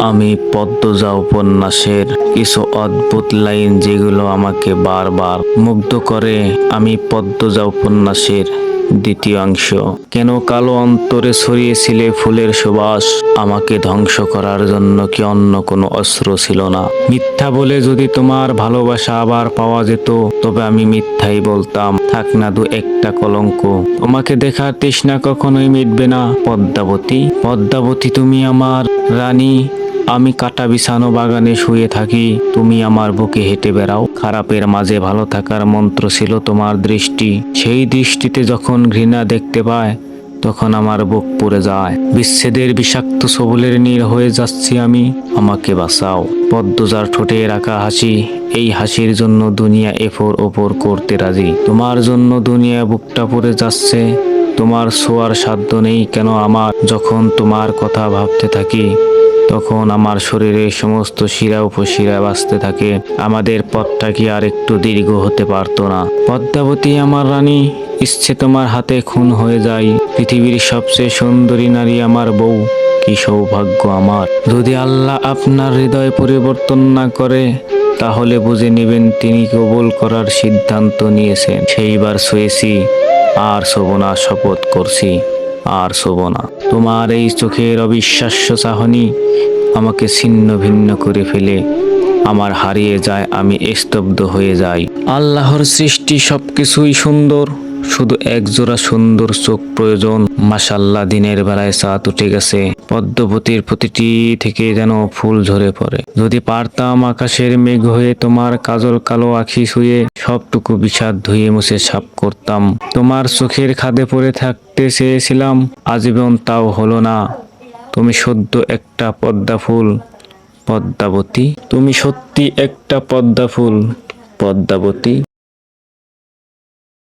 আমি পদ্মজা উপন্যাসের কিছু অদ্ভুত লাইন যেগুলো আমাকে বারবার মুগ্ধ করে। আমি পদ্মজা উপন্যাসের দ্বিতীয় অংশ। কেন কালো অন্তরে ছড়িয়েছিলে ফুলের সুবাস? আমাকে ধ্বংস করার জন্য কি অন্য কোনো অস্ত্র ছিল না? মিথ্যা বলে যদি তোমার ভালোবাসা আবার পাওয়া যেত, তবে আমি মিথ্যাই বলতাম। থাক না দু একটা কলঙ্ক। তোমাকে দেখার তৃষ্ণা কখনোই মিটবে না পদ্মাবতী। পদ্মাবতী, তুমি আমার রানী। আমি কাটা বিছানো বাগানে শুয়ে থাকি, তুমি আমার বুকে হেঁটে বেড়াও। খারাপের মাঝে ভালো থাকার মন্ত্র ছিল তোমার দৃষ্টি। সেই দৃষ্টিতে যখন ঘৃণা দেখতে পায়, তখন আমার বুক পুড়ে যায়। বিচ্ছেদের বিষাক্ত সবলের নীড় হয়ে যাচ্ছি আমি, আমাকে বাঁচাও। পদ্মজার ঠোঁটে রাখা হাসি, এই হাসির জন্য দুনিয়া এফোর ওপর করতে রাজি। তোমার জন্য দুনিয়া বুকটা পড়ে যাচ্ছে, তোমার ছোঁয়ার সাধ্য নেই কেন আমার? যখন তোমার কথা ভাবতে থাকি, তখন আমার শরীরের সমস্ত শিরা উপশিরা বাজতে থাকে। আমাদের পথটা কি আর একটু দীর্ঘ হতে পারতো না? পদ্মাবতী আমার রানী, ইচ্ছে তোমার হাতে খুন হয়ে যাই। পৃথিবীর সবচেয়ে সুন্দরী নারী আমার বউ, কি সৌভাগ্য আমার। যদি আল্লাহ আপনার হৃদয় পরিবর্তন না করে, তাহলে বুঝে নেবেন তিনি কবুল করার সিদ্ধান্ত নিয়েছেন। সেইবার শুয়েছি, আর শোবো না, শপথ করছি, আর শোবো না। তোমার এই চোখের অবিশ্বাস্য চাহনি আমাকে ছিন্ন ভিন্ন করে ফেলে। আমার হারিয়ে যায়, আমি স্তব্ধ হয়ে যাই। আল্লাহর সৃষ্টি সবকিছুই সুন্দর, শুধু একজোড়া সুন্দর চোখ প্রয়োজন। মাশাল্লাহ, দিনের বেলায় চাঁদ উঠে গেছে। পদ্মবতীর প্রতিটি থেকে যেন ফুল ঝরে পড়ে। যদি পারতাম আকাশের মেঘ হয়ে তোমার কাজল কালো আঁখি ছুঁয়ে সবটুকু বিষাদ ধুয়ে মুছে সাফ করতাম। তোমার চোখের খাদে পড়ে থাকতে চেয়েছিলাম আজীবন, তাও হলো না। তুমি সদ্য একটা পদ্মা ফুল পদ্মাবতী, তুমি সত্যি একটা পদ্মা ফুল পদ্মাবতী।